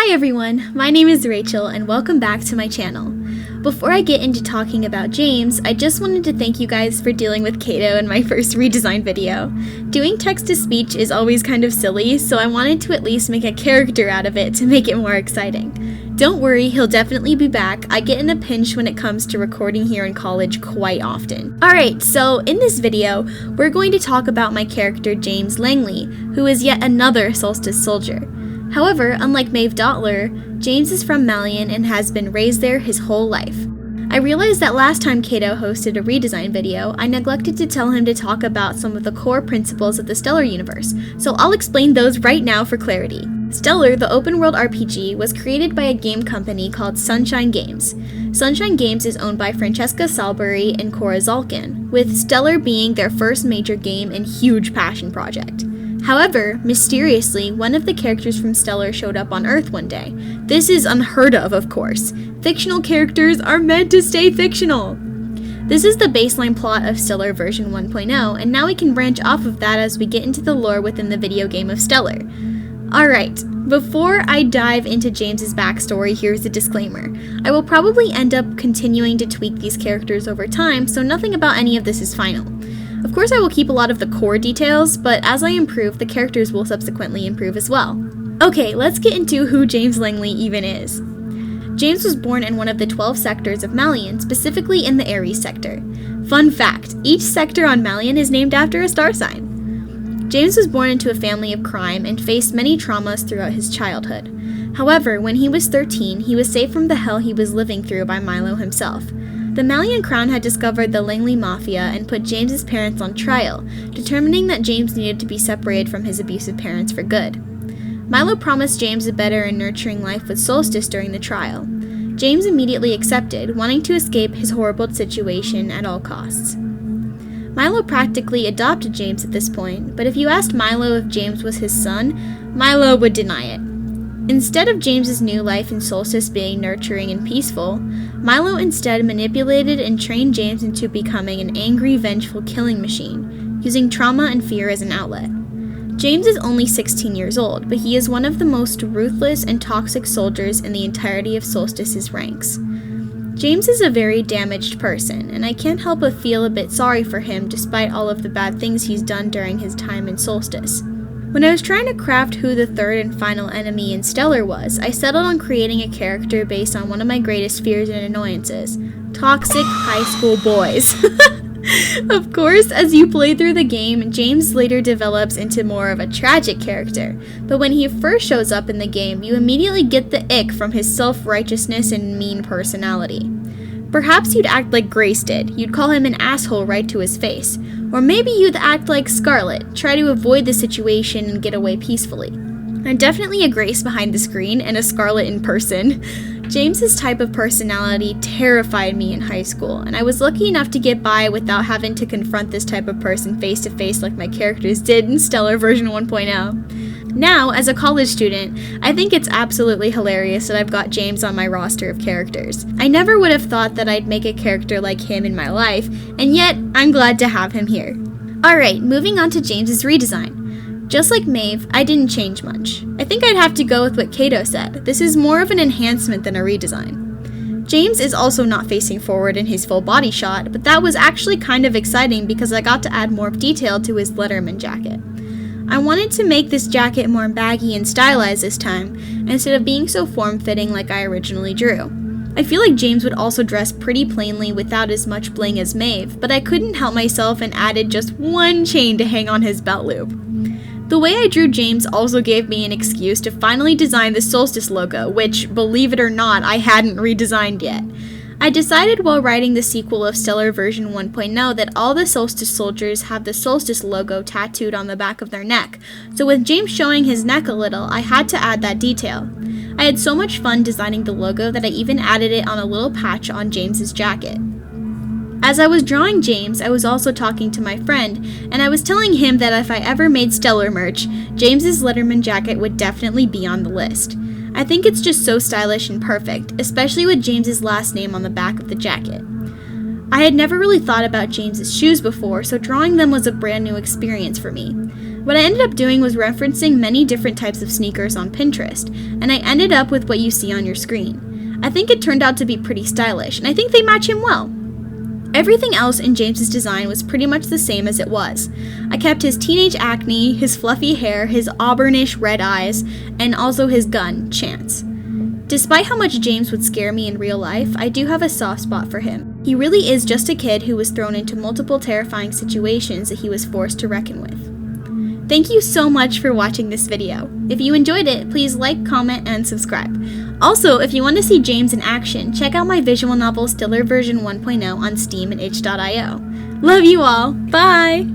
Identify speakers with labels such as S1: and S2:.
S1: Hi everyone, my name is Rachel and welcome back to my channel. Before I get into talking about James, I just wanted to thank you guys for dealing with Kato in my first redesign video. Doing text-to-speech is always kind of silly, so I wanted to at least make a character out of it to make it more exciting. Don't worry, he'll definitely be back. I get in a pinch when it comes to recording here in college quite often. Alright, so in this video, we're going to talk about my character James Langley, who is yet another Solstice soldier. However, unlike Maeve Dottler, James is from Malian and has been raised there his whole life. I realized that last time Kato hosted a redesign video, I neglected to tell him to talk about some of the core principles of the Stellar universe, so I'll explain those right now for clarity. Stellar, the open-world RPG, was created by a game company called Sunshine Games. Sunshine Games is owned by Francesca Salbury and Cora Zalkin, with Stellar being their first major game and huge passion project. However, mysteriously, one of the characters from Stellar showed up on Earth one day. This is unheard of course. Fictional characters are meant to stay fictional! This is the baseline plot of Stellar version 1.0, and now we can branch off of that as we get into the lore within the video game of Stellar. Alright, before I dive into James's backstory, here's a disclaimer. I will probably end up continuing to tweak these characters over time, so nothing about any of this is final. Of course, I will keep a lot of the core details, but as I improve, the characters will subsequently improve as well. Okay, let's get into who James Langley even is. James was born in one of the 12 sectors of Malian, specifically in the Aries sector. Fun fact, each sector on Malian is named after a star sign. James was born into a family of crime and faced many traumas throughout his childhood. However, when he was 13, he was saved from the hell he was living through by Milo himself. The Malian Crown had discovered the Langley Mafia and put James's parents on trial, determining that James needed to be separated from his abusive parents for good. Milo promised James a better and nurturing life with Solstice during the trial. James immediately accepted, wanting to escape his horrible situation at all costs. Milo practically adopted James at this point, but if you asked Milo if James was his son, Milo would deny it. Instead of James's new life in Solstice being nurturing and peaceful, Milo instead manipulated and trained James into becoming an angry, vengeful killing machine, using trauma and fear as an outlet. James is only 16 years old, but he is one of the most ruthless and toxic soldiers in the entirety of Solstice's ranks. James is a very damaged person, and I can't help but feel a bit sorry for him despite all of the bad things he's done during his time in Solstice. When I was trying to craft who the third and final enemy in Stellar was, I settled on creating a character based on one of my greatest fears and annoyances: toxic high school boys. Of course, as you play through the game, James later develops into more of a tragic character, but when he first shows up in the game, you immediately get the ick from his self-righteousness and mean personality. Perhaps you'd act like Grace did, you'd call him an asshole right to his face. Or maybe you'd act like Scarlet, try to avoid the situation and get away peacefully. I'm definitely a Grace behind the screen and a Scarlet in person. James's type of personality terrified me in high school, and I was lucky enough to get by without having to confront this type of person face to face like my characters did in Stellar version 1.0. Now, as a college student, I think it's absolutely hilarious that I've got James on my roster of characters. I never would have thought that I'd make a character like him in my life, and yet, I'm glad to have him here. Alright, moving on to James's redesign. Just like Maeve, I didn't change much. I think I'd have to go with what Kato said. This is more of an enhancement than a redesign. James is also not facing forward in his full body shot, but that was actually kind of exciting because I got to add more detail to his Letterman jacket. I wanted to make this jacket more baggy and stylized this time, instead of being so form-fitting like I originally drew. I feel like James would also dress pretty plainly without as much bling as Maeve, but I couldn't help myself and added just one chain to hang on his belt loop. The way I drew James also gave me an excuse to finally design the Solstice logo, which, believe it or not, I hadn't redesigned yet. I decided while writing the sequel of Stellar version 1.0 that all the Solstice soldiers have the Solstice logo tattooed on the back of their neck, so with James showing his neck a little, I had to add that detail. I had so much fun designing the logo that I even added it on a little patch on James's jacket. As I was drawing James, I was also talking to my friend, and I was telling him that if I ever made Stellar merch, James's Letterman jacket would definitely be on the list. I think it's just so stylish and perfect, especially with James's last name on the back of the jacket. I had never really thought about James's shoes before, so drawing them was a brand new experience for me. What I ended up doing was referencing many different types of sneakers on Pinterest, and I ended up with what you see on your screen. I think it turned out to be pretty stylish, and I think they match him well. Everything else in James's design was pretty much the same as it was. I kept his teenage acne, his fluffy hair, his auburnish red eyes, and also his gun, Chance. Despite how much James would scare me in real life, I do have a soft spot for him. He really is just a kid who was thrown into multiple terrifying situations that he was forced to reckon with. Thank you so much for watching this video. If you enjoyed it, please like, comment, and subscribe. Also, if you want to see James in action, check out my visual novel Stiller version 1.0 on Steam and itch.io. Love you all! Bye!